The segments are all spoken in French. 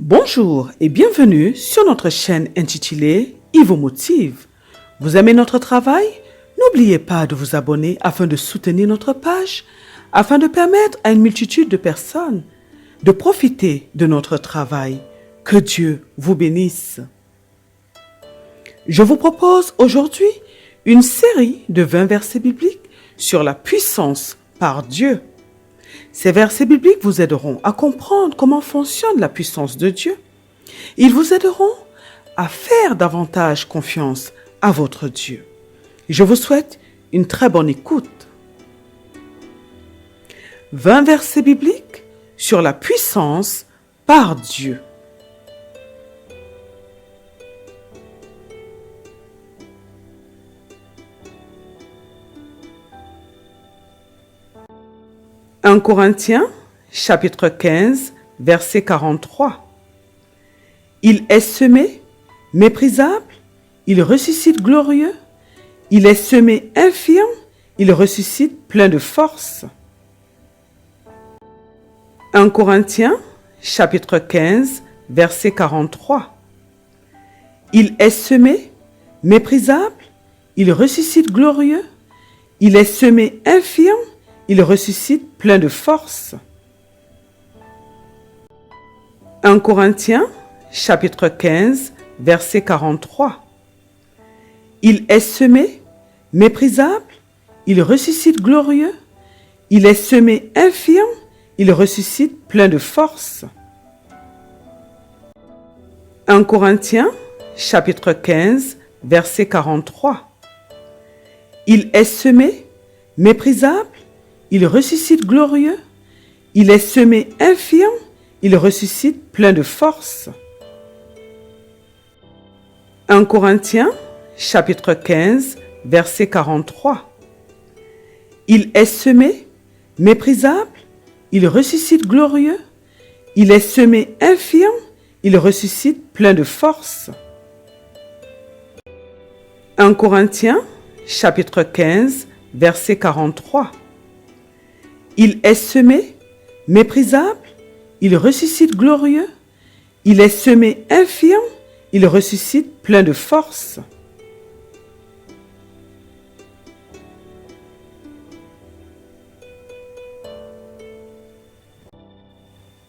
Bonjour et bienvenue sur notre chaîne intitulée « Il vous motive ». Vous aimez notre travail? N'oubliez pas de vous abonner afin de soutenir notre page, afin de permettre à une multitude de personnes de profiter de notre travail. Que Dieu vous bénisse. Je vous propose aujourd'hui une série de 20 versets bibliques sur la puissance par Dieu. Ces versets bibliques vous aideront à comprendre comment fonctionne la puissance de Dieu. Ils vous aideront à faire davantage confiance à votre Dieu. Je vous souhaite une très bonne écoute. 20 versets bibliques sur la puissance par Dieu. « 1 Corinthiens, chapitre 15, verset 43. Il est semé, méprisable, il ressuscite glorieux. Il est semé infirme, il ressuscite plein de force. » 1 Corinthiens, chapitre 15, verset 43. Il est semé, méprisable, il ressuscite glorieux. Il est semé infirme, il ressuscite plein de force. 1 Corinthiens, chapitre 15, verset 43. Il est semé, méprisable, il ressuscite glorieux. Il est semé infirme, il ressuscite plein de force. 1 Corinthiens, chapitre 15, verset 43. Il est semé, méprisable, il ressuscite glorieux. Il est semé infirme, il ressuscite plein de force. 1 Corinthiens, chapitre 15, verset 43. Il est semé, méprisable, il ressuscite glorieux. Il est semé infirme, il ressuscite plein de force. 1 Corinthiens, chapitre 15, verset 43. Il est semé, méprisable, il ressuscite glorieux. Il est semé infirme, il ressuscite plein de force.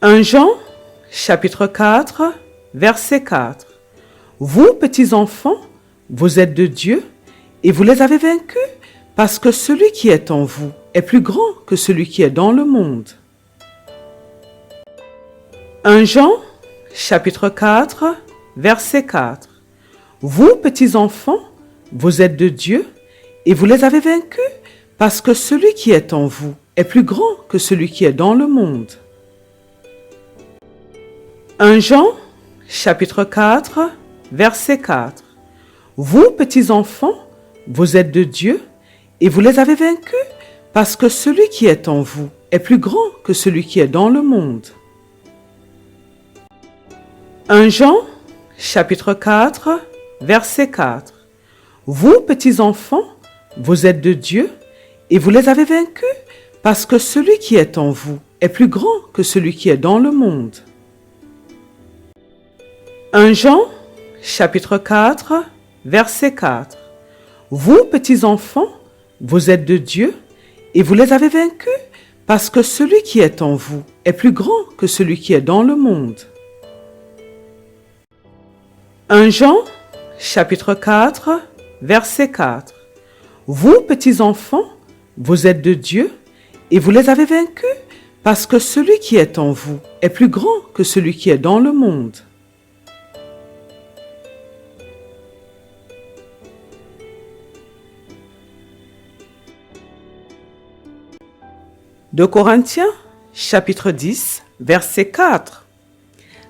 1 Jean, chapitre 4, verset 4. Vous, petits enfants, vous êtes de Dieu et vous les avez vaincus parce que celui qui est en vous est plus grand que celui qui est dans le monde. 1 Jean, chapitre 4, verset 4. Vous, petits enfants, vous êtes de Dieu et vous les avez vaincus parce que celui qui est en vous est plus grand que celui qui est dans le monde. 1 Jean, chapitre 4, verset 4. Vous, petits enfants, vous êtes de Dieu et vous les avez vaincus parce que celui qui est en vous est plus grand que celui qui est dans le monde. 1 Jean, chapitre 4, verset 4. Vous, petits enfants, vous êtes de Dieu et vous les avez vaincus parce que celui qui est en vous est plus grand que celui qui est dans le monde. 1 Jean, chapitre 4, verset 4. Vous, petits enfants, vous êtes de Dieu et vous les avez vaincus parce que celui qui est en vous est plus grand que celui qui est dans le monde. 1 Jean, chapitre 4, verset 4. Vous, petits enfants, vous êtes de Dieu et vous les avez vaincus parce que celui qui est en vous est plus grand que celui qui est dans le monde. 2 Corinthiens, chapitre 10, verset 4.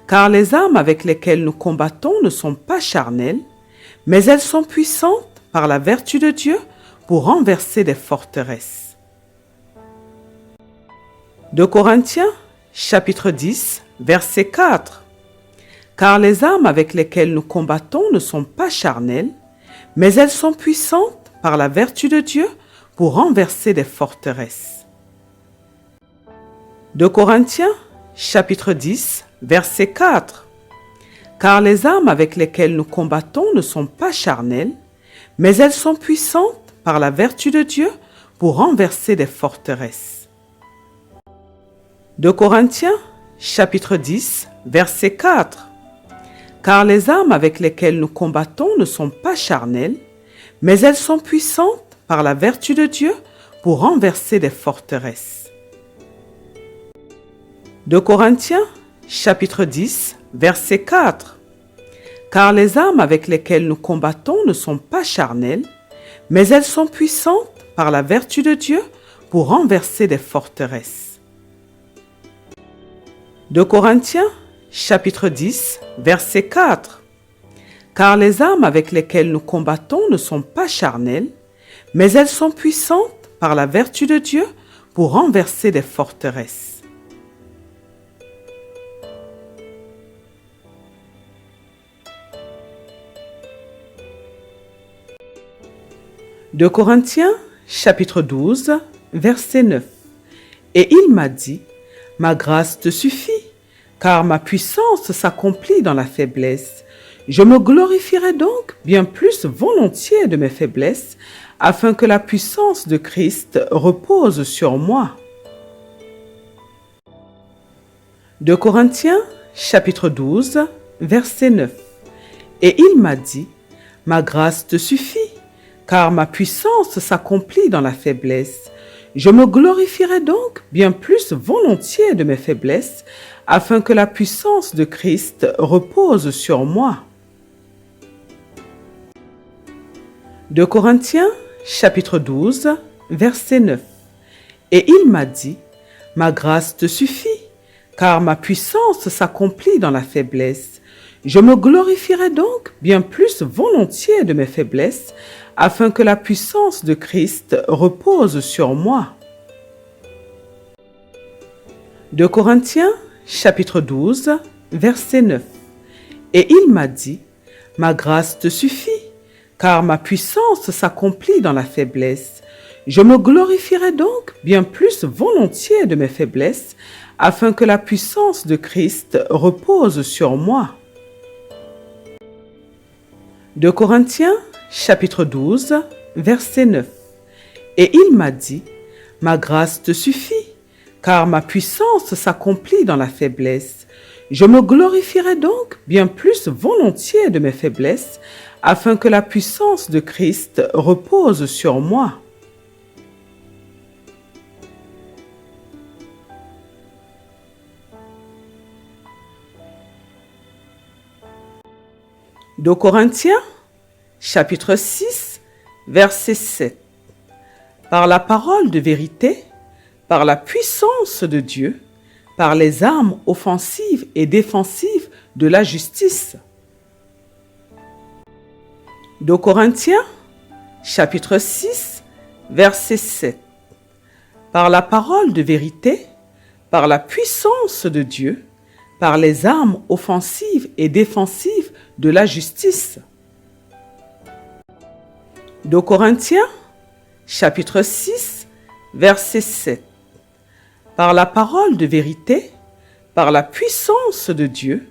Car les armes avec lesquelles nous combattons ne sont pas charnelles, mais elles sont puissantes par la vertu de Dieu pour renverser des forteresses. 2 Corinthiens, chapitre 10, verset 4. Car les armes avec lesquelles nous combattons ne sont pas charnelles, mais elles sont puissantes par la vertu de Dieu pour renverser des forteresses. 2 Corinthiens, chapitre 10, verset 4. Car les armes avec lesquelles nous combattons ne sont pas charnelles, mais elles sont puissantes par la vertu de Dieu pour renverser des forteresses. 2 Corinthiens, chapitre 10, verset 4. Car les armes avec lesquelles nous combattons ne sont pas charnelles, mais elles sont puissantes par la vertu de Dieu pour renverser des forteresses. 2 Corinthiens, chapitre 10, verset 4. Car les armes avec lesquelles nous combattons ne sont pas charnelles, mais elles sont puissantes par la vertu de Dieu pour renverser des forteresses. 2 Corinthiens, chapitre 10, verset 4. Car les armes avec lesquelles nous combattons ne sont pas charnelles, mais elles sont puissantes par la vertu de Dieu pour renverser des forteresses. De Corinthiens, chapitre 12, verset 9. Et il m'a dit, « Ma grâce te suffit, car ma puissance s'accomplit dans la faiblesse. Je me glorifierai donc bien plus volontiers de mes faiblesses, afin que la puissance de Christ repose sur moi. » De Corinthiens, chapitre 12, verset 9. Et il m'a dit, « Ma grâce te suffit, car ma puissance s'accomplit dans la faiblesse. Je me glorifierai donc bien plus volontiers de mes faiblesses, afin que la puissance de Christ repose sur moi. » De Corinthiens, chapitre 12, verset 9. Et il m'a dit, « Ma grâce te suffit, car ma puissance s'accomplit dans la faiblesse. Je me glorifierai donc bien plus volontiers de mes faiblesses, afin que la puissance de Christ repose sur moi. » De Corinthiens, chapitre 12, verset 9. Et il m'a dit, « Ma grâce te suffit, car ma puissance s'accomplit dans la faiblesse. Je me glorifierai donc bien plus volontiers de mes faiblesses, afin que la puissance de Christ repose sur moi. » De Corinthiens, chapitre 12, verset 9. Et il m'a dit, « Ma grâce te suffit, car ma puissance s'accomplit dans la faiblesse. Je me glorifierai donc bien plus volontiers de mes faiblesses, afin que la puissance de Christ repose sur moi. » De Corinthiens, chapitre 6, verset 7. Par la parole de vérité, par la puissance de Dieu, par les armes offensives et défensives de la justice. De Corinthiens, chapitre 6, verset 7. Par la parole de vérité, par la puissance de Dieu, par les armes offensives et défensives de la justice. De Corinthiens, chapitre 6, verset 7. Par la parole de vérité, par la puissance de Dieu,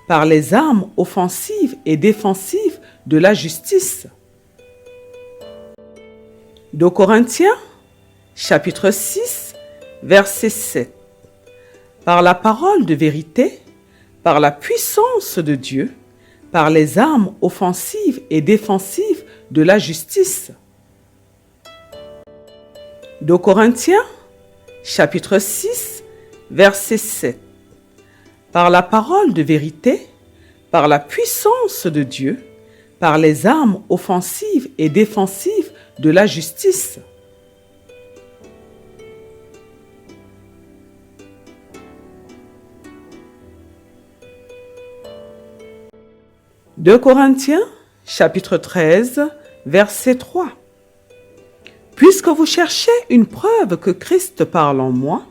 par les armes offensives et défensives de la justice. De Corinthiens, chapitre 6, verset 7. Par la parole de vérité, par la puissance de Dieu, par les armes offensives et défensives de la justice. De Corinthiens, chapitre 6, verset 7. Par la parole de vérité, par la puissance de Dieu, par les armes offensives et défensives de la justice. De Corinthiens, chapitre 13, verset 3. Puisque vous cherchez une preuve que Christ parle en moi,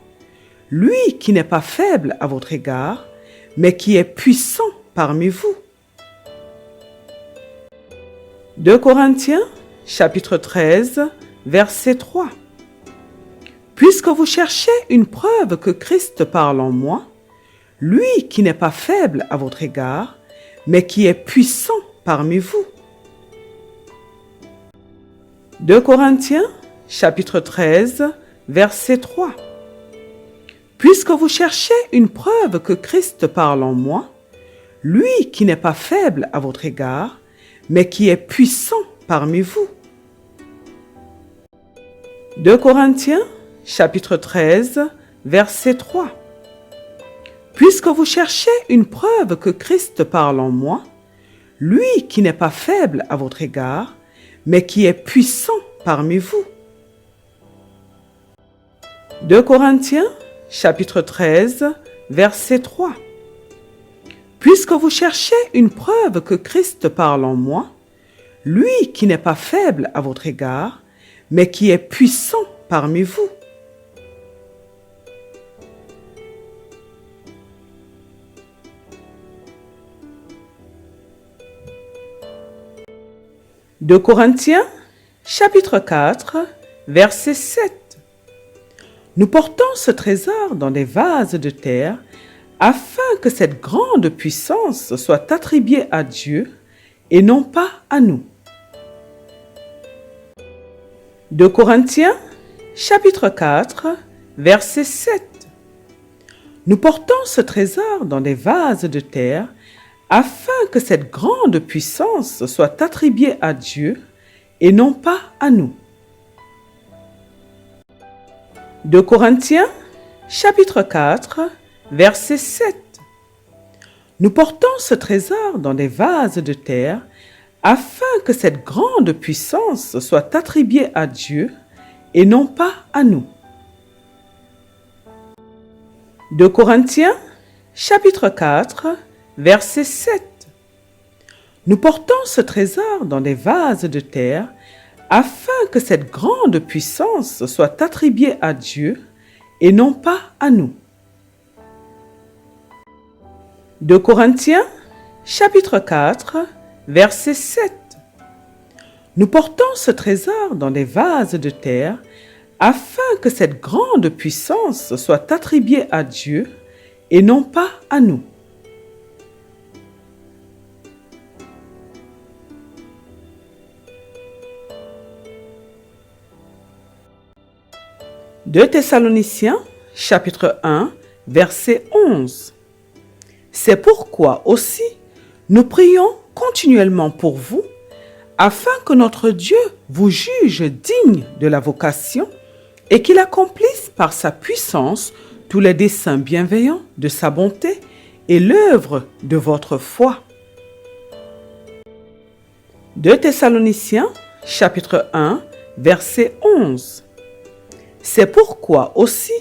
lui qui n'est pas faible à votre égard, mais qui est puissant parmi vous. De Corinthiens, chapitre 13, verset 3. Puisque vous cherchez une preuve que Christ parle en moi, lui qui n'est pas faible à votre égard, mais qui est puissant parmi vous. 2 Corinthiens, chapitre 13, verset 3. Puisque vous cherchez une preuve que Christ parle en moi, lui qui n'est pas faible à votre égard, mais qui est puissant parmi vous. 2 Corinthiens, chapitre 13, verset 3. Puisque vous cherchez une preuve que Christ parle en moi, lui qui n'est pas faible à votre égard, mais qui est puissant parmi vous. 2 Corinthiens, chapitre 13, verset 3. Puisque vous cherchez une preuve que Christ parle en moi, lui qui n'est pas faible à votre égard, mais qui est puissant parmi vous. De Corinthiens, chapitre 4, verset 7. Nous portons ce trésor dans des vases de terre, afin que cette grande puissance soit attribuée à Dieu et non pas à nous. De Corinthiens, chapitre 4, verset 7. Nous portons ce trésor dans des vases de terre, afin que cette grande puissance soit attribuée à Dieu et non pas à nous. De Corinthiens, chapitre 4, verset 7. Nous portons ce trésor dans des vases de terre, afin que cette grande puissance soit attribuée à Dieu et non pas à nous. De Corinthiens, chapitre 4, verset 7. Nous portons ce trésor dans des vases de terre, afin que cette grande puissance soit attribuée à Dieu et non pas à nous. De Corinthiens, chapitre 4, verset 7. Nous portons ce trésor dans des vases de terre, afin que cette grande puissance soit attribuée à Dieu et non pas à nous. De Thessaloniciens, chapitre 1, verset 11. C'est pourquoi aussi nous prions continuellement pour vous, afin que notre Dieu vous juge digne de la vocation et qu'il accomplisse par sa puissance tous les desseins bienveillants de sa bonté et l'œuvre de votre foi. De Thessaloniciens, chapitre 1, verset 11. C'est pourquoi aussi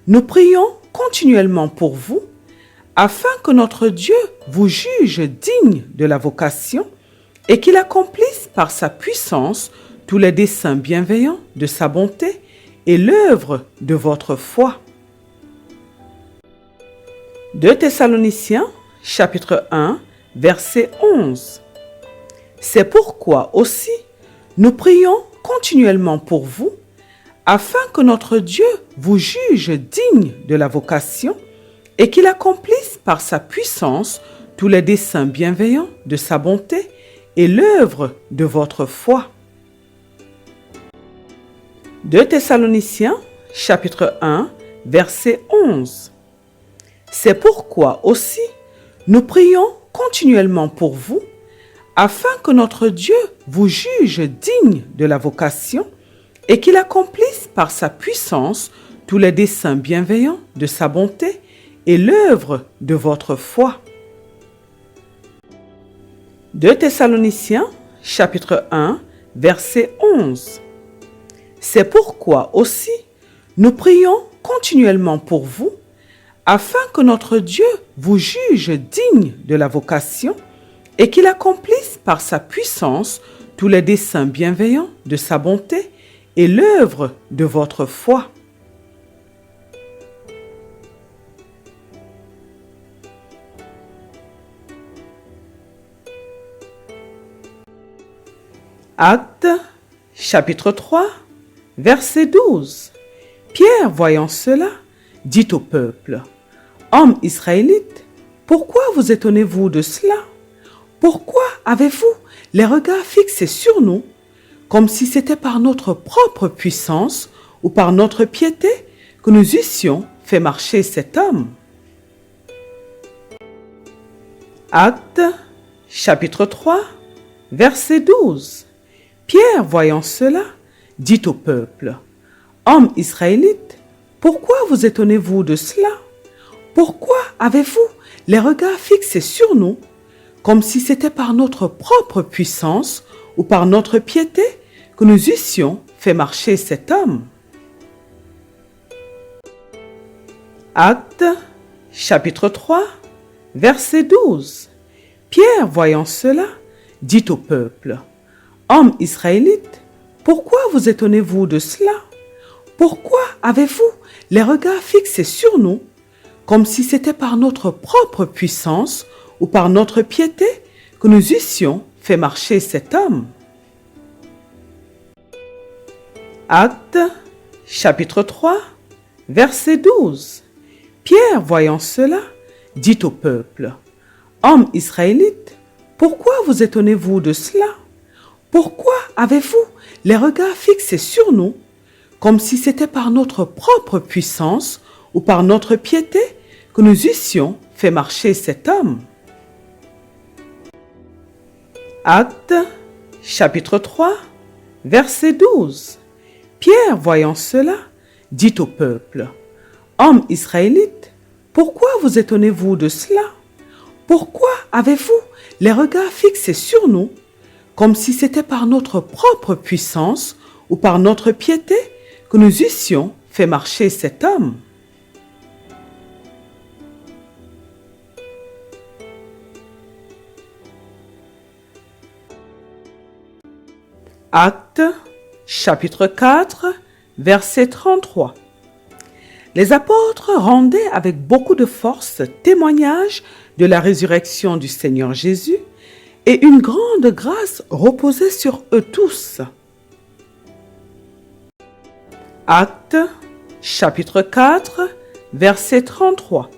nous prions continuellement pour vous, afin que notre Dieu vous juge digne de la vocation et qu'il accomplisse par sa puissance tous les desseins bienveillants de sa bonté et l'œuvre de votre foi. De Thessaloniciens, chapitre 1, verset 11. C'est pourquoi aussi nous prions continuellement pour vous, afin que notre Dieu vous juge digne de la vocation et qu'il accomplisse par sa puissance tous les desseins bienveillants de sa bonté et l'œuvre de votre foi. De Thessaloniciens, chapitre 1, verset 11. C'est pourquoi aussi nous prions continuellement pour vous, afin que notre Dieu vous juge digne de la vocation et qu'il accomplisse par sa puissance tous les desseins bienveillants de sa bonté et l'œuvre de votre foi. De Thessaloniciens, chapitre 1, verset 11. C'est pourquoi aussi nous prions continuellement pour vous, afin que notre Dieu vous juge digne de la vocation et qu'il accomplisse par sa puissance tous les desseins bienveillants de sa bonté et l'œuvre de votre foi. Actes, chapitre 3, verset 12. Pierre, voyant cela, dit au peuple: « Hommes israélites, pourquoi vous étonnez-vous de cela? Pourquoi avez-vous les regards fixés sur nous, comme si c'était par notre propre puissance ou par notre piété que nous eussions fait marcher cet homme? Actes, chapitre 3, verset 12. Pierre, voyant cela, dit au peuple: « Hommes israélites, pourquoi vous étonnez-vous de cela? Pourquoi avez-vous les regards fixés sur nous, comme si c'était par notre propre puissance ou par notre piété que nous eussions fait marcher cet homme? » Actes, chapitre 3, verset 12. Pierre, voyant cela, dit au peuple: « Hommes israélites, pourquoi vous étonnez-vous de cela? Pourquoi avez-vous les regards fixés sur nous, comme si c'était par notre propre puissance ou par notre piété que nous eussions fait marcher cet homme? » Actes, chapitre 3, verset 12. Pierre, voyant cela, dit au peuple: « Hommes israélites, pourquoi vous étonnez-vous de cela? Pourquoi avez-vous les regards fixés sur nous, comme si c'était par notre propre puissance ou par notre piété que nous eussions fait marcher cet homme? » Actes, chapitre 3, verset 12. Pierre, voyant cela, dit au peuple: « Hommes israélites, pourquoi vous étonnez-vous de cela? Pourquoi avez-vous les regards fixés sur nous, comme si c'était par notre propre puissance ou par notre piété que nous eussions fait marcher cet homme? » Actes, chapitre 4, verset 33. Les apôtres rendaient avec beaucoup de force témoignage de la résurrection du Seigneur Jésus, et une grande grâce reposait sur eux tous. Actes, chapitre 4, verset 33.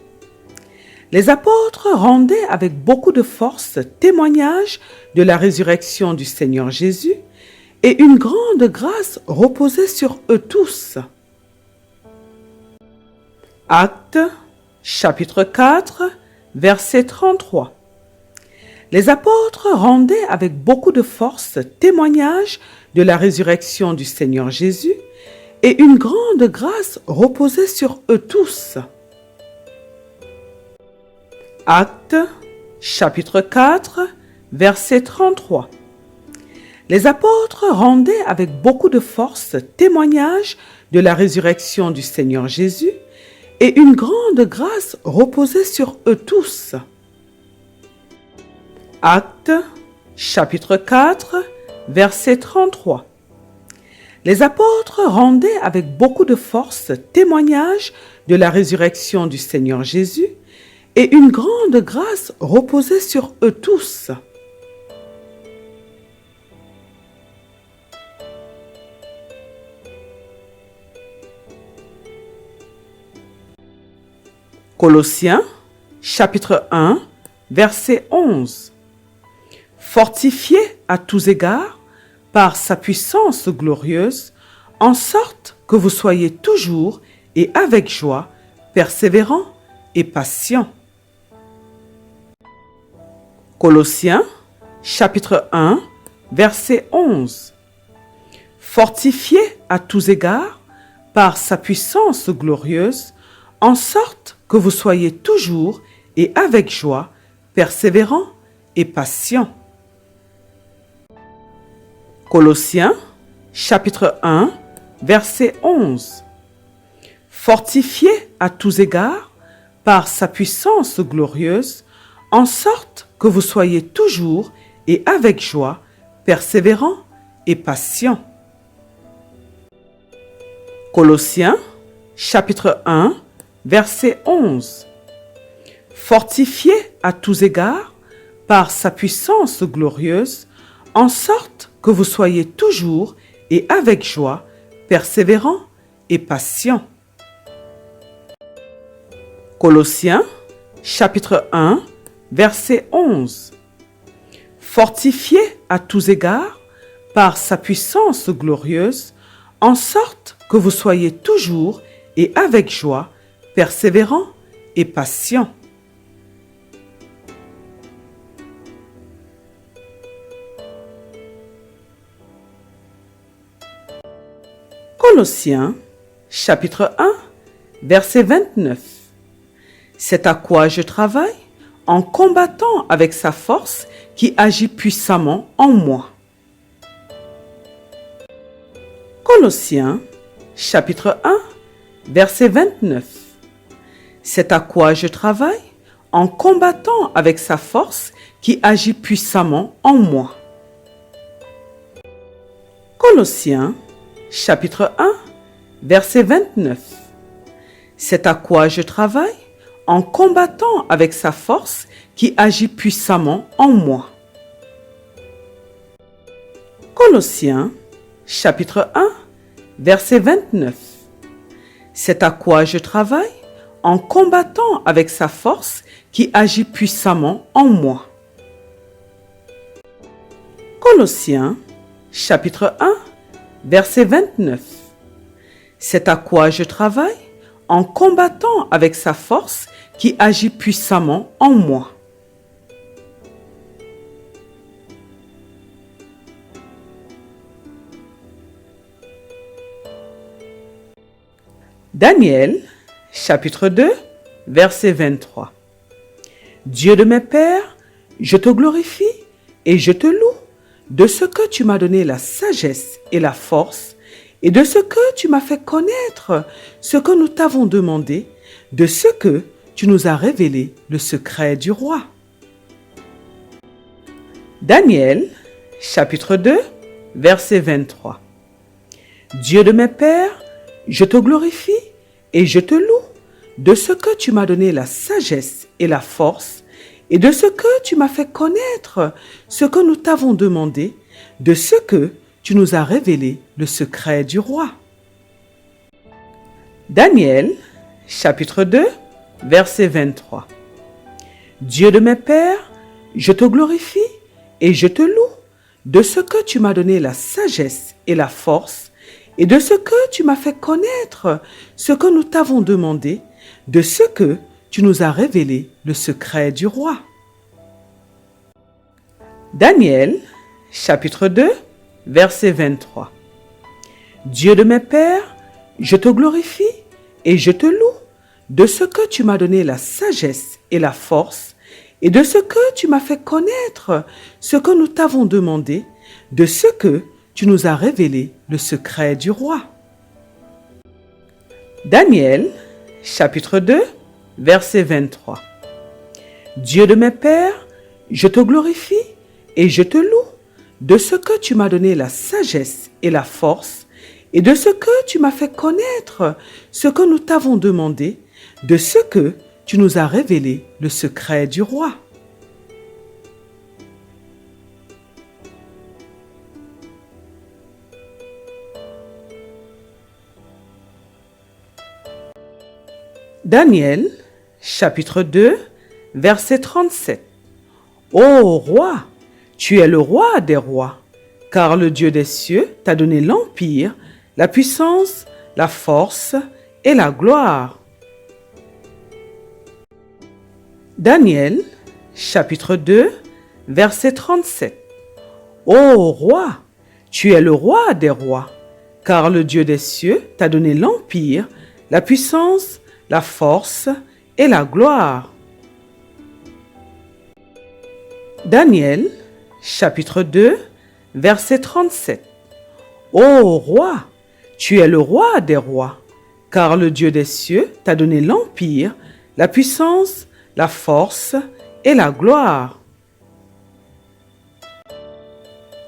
Les apôtres rendaient avec beaucoup de force témoignage de la résurrection du Seigneur Jésus, et une grande grâce reposait sur eux tous. Actes, chapitre 4, verset 33. Les apôtres rendaient avec beaucoup de force témoignage de la résurrection du Seigneur Jésus, et une grande grâce reposait sur eux tous. Actes, chapitre 4, verset 33. Les apôtres rendaient avec beaucoup de force témoignage de la résurrection du Seigneur Jésus, et une grande grâce reposait sur eux tous. Actes, chapitre 4, verset 33. Les apôtres rendaient avec beaucoup de force témoignage de la résurrection du Seigneur Jésus, et une grande grâce reposait sur eux tous. Colossiens, chapitre 1, verset 11. Fortifié à tous égards par sa puissance glorieuse, en sorte que vous soyez toujours et avec joie, persévérants et patients. Colossiens, chapitre 1, verset 11. Fortifié à tous égards par sa puissance glorieuse, en sorte que vous soyez toujours et avec joie, persévérants et patients. Colossiens, chapitre 1, verset 11. Fortifié à tous égards par sa puissance glorieuse, en sorte que vous soyez toujours et avec joie, persévérants et patients. Colossiens, chapitre 1, verset 11. Fortifié à tous égards par sa puissance glorieuse, en sorte que vous soyez toujours et avec joie, persévérants et patients. Colossiens, chapitre 1, verset 11. fortifié à tous égards par sa puissance glorieuse, en sorte que vous soyez toujours et avec joie, persévérants et patients. Colossiens, chapitre 1, verset 29. C'est à quoi je travaille en combattant avec sa force qui agit puissamment en moi. Colossiens, chapitre 1, verset 29. C'est à quoi je travaille en combattant avec sa force qui agit puissamment en moi. Colossiens, chapitre 1, verset 29. C'est à quoi je travaille en combattant avec sa force qui agit puissamment en moi. Colossiens, chapitre 1, verset 29. C'est à quoi je travaille en combattant avec sa force qui agit puissamment en moi. Colossiens, chapitre 1, verset 29. C'est à quoi je travaille en combattant avec sa force qui agit puissamment en moi. Daniel, chapitre 2, verset 23. Dieu de mes pères, je te glorifie et je te loue de ce que tu m'as donné la sagesse et la force, et de ce que tu m'as fait connaître ce que nous t'avons demandé, de ce que tu nous as révélé le secret du roi. Daniel, chapitre 2, verset 23. Dieu de mes pères, je te glorifie et je te loue de ce que tu m'as donné la sagesse et la force, et de ce que tu m'as fait connaître ce que nous t'avons demandé, de ce que tu nous as révélé le secret du roi. Daniel, chapitre 2, verset 23. Dieu de mes pères, je te glorifie et je te loue de ce que tu m'as donné la sagesse et la force, et de ce que tu m'as fait connaître ce que nous t'avons demandé, de ce que tu nous as révélé le secret du roi. Daniel, chapitre 2, verset 23. Dieu de mes pères, je te glorifie et je te loue de ce que tu m'as donné la sagesse et la force, et de ce que tu m'as fait connaître ce que nous t'avons demandé, de ce que tu nous as révélé le secret du roi. Daniel, chapitre 2, verset 23. Dieu de mes pères, je te glorifie et je te loue de ce que tu m'as donné la sagesse et la force, et de ce que tu m'as fait connaître ce que nous t'avons demandé, de ce que tu nous as révélé le secret du roi. Daniel, chapitre 2, verset 37. Ô roi, tu es le roi des rois, car le Dieu des cieux t'a donné l'empire, la puissance, la force et la gloire. Daniel, chapitre 2, verset 37. Ô roi, tu es le roi des rois, car le Dieu des cieux t'a donné l'empire, la puissance, la force et la gloire. Daniel, chapitre 2, verset 37. Ô roi, tu es le roi des rois, car le Dieu des cieux t'a donné l'empire, la puissance, la force et la gloire.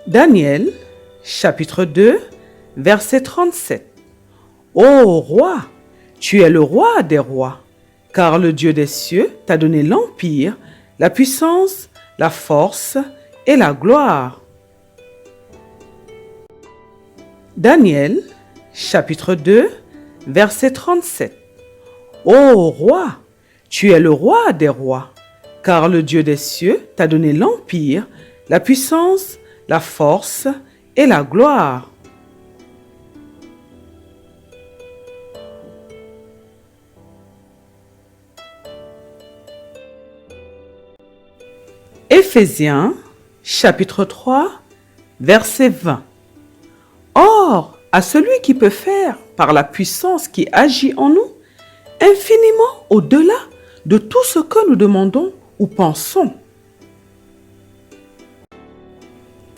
Daniel, chapitre 2, verset 37. Ô roi, tu es le roi des rois, car le Dieu des cieux t'a donné l'empire, la puissance, la force et la gloire. Daniel, chapitre 2, verset 37. Ô roi, tu es le roi des rois, car le Dieu des cieux t'a donné l'empire, la puissance, la force et la gloire. Éphésiens, chapitre 3, verset 20. Or, à celui qui peut faire, par la puissance qui agit en nous, infiniment au-delà de tout ce que nous demandons ou pensons.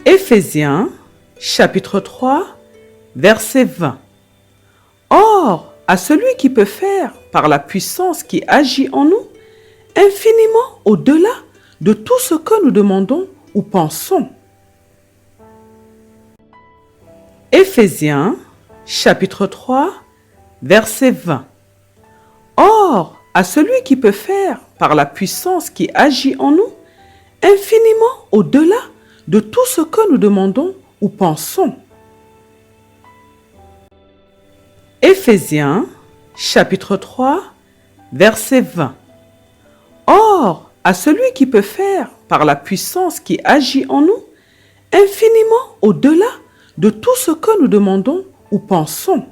Éphésiens, chapitre 3, verset 20. Or, à celui qui peut faire, par la puissance qui agit en nous, infiniment au-delà de tout ce que nous demandons ou pensons. Éphésiens, chapitre 3, verset 20. Or, à celui qui peut faire, par la puissance qui agit en nous, infiniment au-delà de tout ce que nous demandons ou pensons. Éphésiens, chapitre 3, verset 20. Or, à celui qui peut faire, par la puissance qui agit en nous, infiniment au-delà de tout ce que nous demandons ou pensons.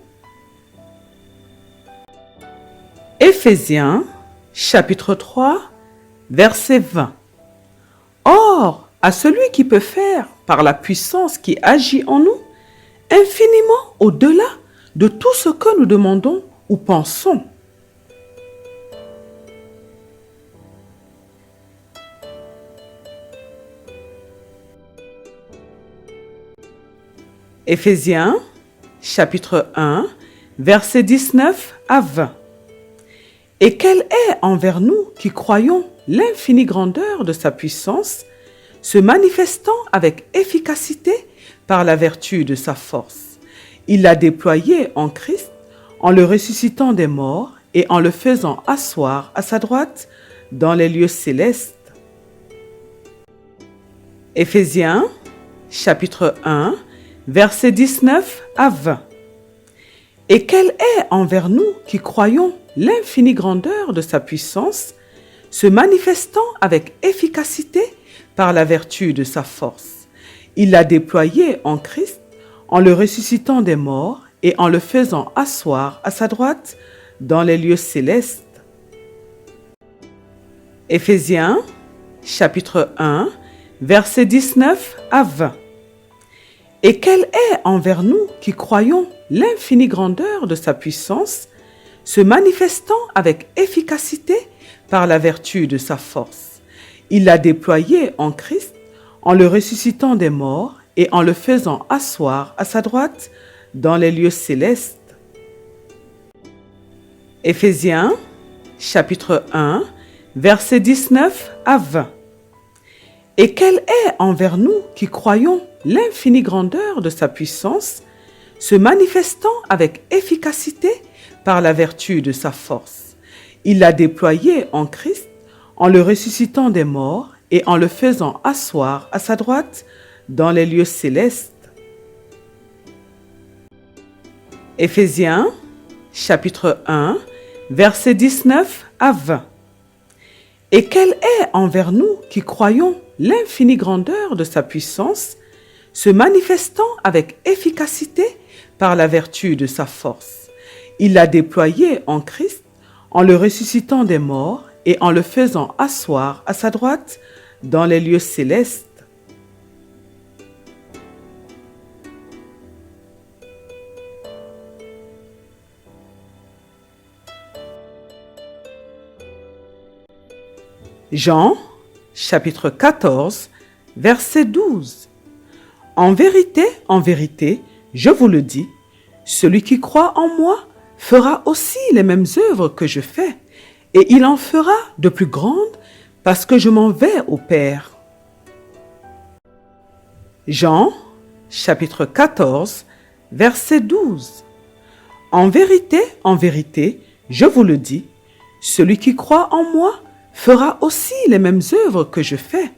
Éphésiens, chapitre 3, verset 20. Or, à celui qui peut faire, par la puissance qui agit en nous, infiniment au-delà de tout ce que nous demandons ou pensons. Éphésiens, chapitre 1, versets 19 à 20. Et quelle est envers nous qui croyons l'infinie grandeur de sa puissance, se manifestant avec efficacité par la vertu de sa force. Il l'a déployé en Christ en le ressuscitant des morts et en le faisant asseoir à sa droite dans les lieux célestes. Éphésiens, chapitre 1, versets 19 à 20. Et quelle est envers nous qui croyons l'infinie grandeur de sa puissance, se manifestant avec efficacité par la vertu de sa force. Il l'a déployé en Christ en le ressuscitant des morts et en le faisant asseoir à sa droite dans les lieux célestes. Éphésiens, chapitre 1, versets 19 à 20. Et quelle est envers nous qui croyons l'infinie grandeur de sa puissance, se manifestant avec efficacité par la vertu de sa force. Il l'a déployé en Christ en le ressuscitant des morts et en le faisant asseoir à sa droite dans les lieux célestes. Éphésiens, chapitre 1, versets 19 à 20. Et quelle est envers nous qui croyons l'infinie grandeur de sa puissance, se manifestant avec efficacité par la vertu de sa force. Il l'a déployé en Christ en le ressuscitant des morts et en le faisant asseoir à sa droite dans les lieux célestes. Éphésiens, chapitre 1, versets 19 à 20. Et quelle est envers nous qui croyons l'infinie grandeur de sa puissance, se manifestant avec efficacité par la vertu de sa force. Il l'a déployé en Christ en le ressuscitant des morts et en le faisant asseoir à sa droite dans les lieux célestes. Jean, chapitre 14, verset 12. En vérité, je vous le dis, celui qui croit en moi fera aussi les mêmes œuvres que je fais, et il en fera de plus grandes parce que je m'en vais au Père. Jean, chapitre 14, verset 12. En vérité, je vous le dis, celui qui croit en moi fera aussi les mêmes œuvres que je fais,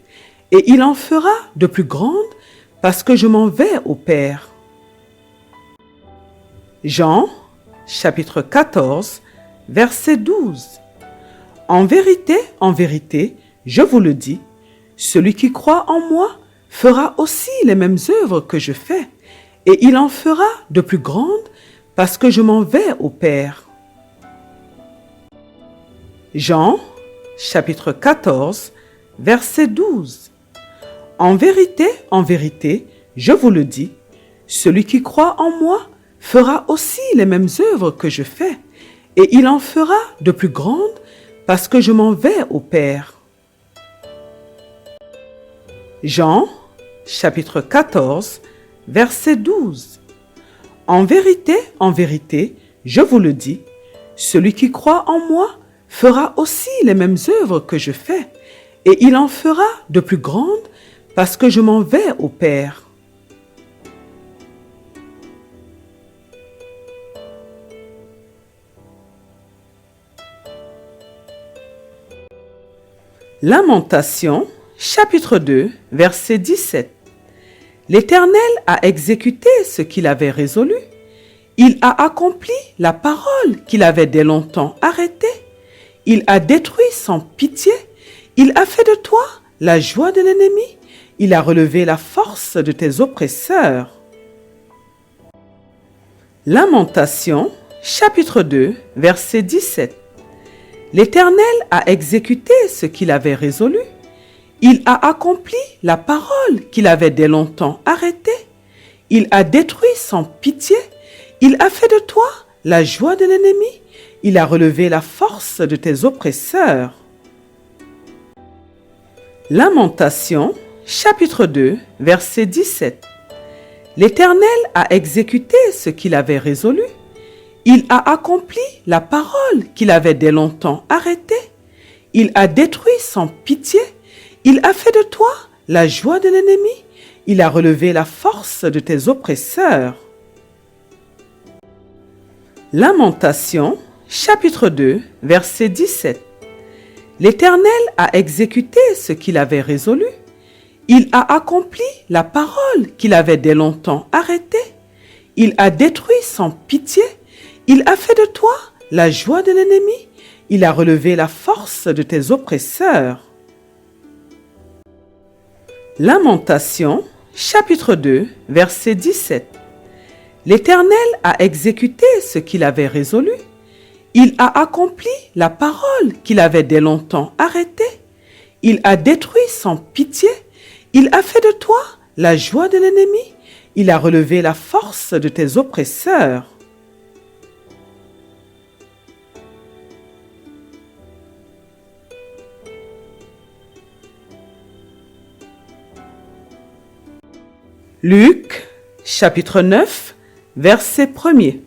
et il en fera de plus grandes parce que je m'en vais au Père. Jean, chapitre 14, verset 12. En vérité, je vous le dis, celui qui croit en moi fera aussi les mêmes œuvres que je fais, et il en fera de plus grandes parce que je m'en vais au Père. Jean, chapitre 14, verset 12. En vérité, je vous le dis, celui qui croit en moi fera aussi les mêmes œuvres que je fais, et il en fera de plus grandes parce que je m'en vais au Père. Jean, chapitre 14, verset 12. En vérité, je vous le dis, celui qui croit en moi fera aussi les mêmes œuvres que je fais, et il en fera de plus grandes parce que je m'en vais au Père. Lamentation, chapitre 2, verset 17. L'Éternel a exécuté ce qu'il avait résolu. Il a accompli la parole qu'il avait dès longtemps arrêtée. Il a détruit sans pitié. Il a fait de toi la joie de l'ennemi. Il a relevé la force de tes oppresseurs. Lamentation, chapitre 2, verset 17. L'Éternel a exécuté ce qu'il avait résolu. Il a accompli la parole qu'il avait dès longtemps arrêtée. Il a détruit sans pitié. Il a fait de toi la joie de l'ennemi. Il a relevé la force de tes oppresseurs. Lamentation, chapitre 2, verset 17. L'Éternel a exécuté ce qu'il avait résolu. Il a accompli la parole qu'il avait dès longtemps arrêtée. Il a détruit sans pitié. Il a fait de toi la joie de l'ennemi. Il a relevé la force de tes oppresseurs. Lamentation, chapitre 2, verset 17. L'Éternel a exécuté ce qu'il avait résolu. Il a accompli la parole qu'il avait dès longtemps arrêtée. Il a détruit sans pitié. Il a fait de toi la joie de l'ennemi. Il a relevé la force de tes oppresseurs. Lamentation, chapitre 2, verset 17. L'Éternel a exécuté ce qu'il avait résolu. Il a accompli la parole qu'il avait dès longtemps arrêtée. Il a détruit sans pitié. Il a fait de toi la joie de l'ennemi. Il a relevé la force de tes oppresseurs. Luc, chapitre 9, verset 1er.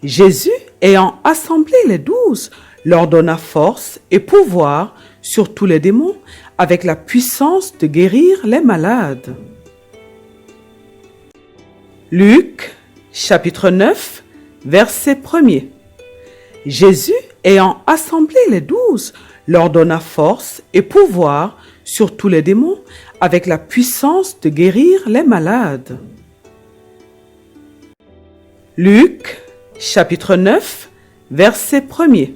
Jésus, ayant assemblé les 12, leur donna force et pouvoir sur tous les démons, avec la puissance de guérir les malades. Luc, chapitre 9, verset 1er. Jésus, ayant assemblé les 12, leur donna force et pouvoir sur tous les démons, avec la puissance de guérir les malades. Luc, chapitre 9, verset 1er.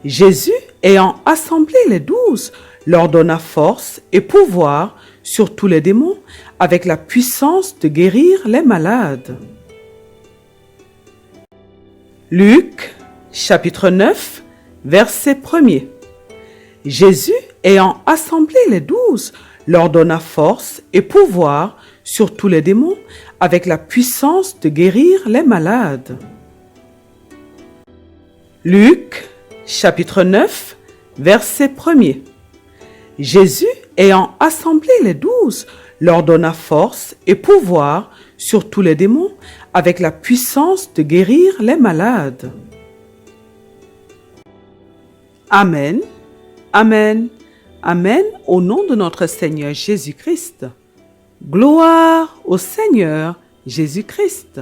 Jésus, ayant assemblé les 12, leur donna force et pouvoir sur tous les démons, avec la puissance de guérir les malades. Luc, chapitre 9, verset 1er. Jésus, ayant assemblé les 12, leur donna force et pouvoir sur tous les démons, avec la puissance de guérir les malades. Luc, chapitre 9, verset 1er. Jésus, ayant assemblé les 12, leur donna force et pouvoir sur tous les démons, avec la puissance de guérir les malades. Amen, Amen, Amen, au nom de notre Seigneur Jésus-Christ. Gloire au Seigneur Jésus-Christ.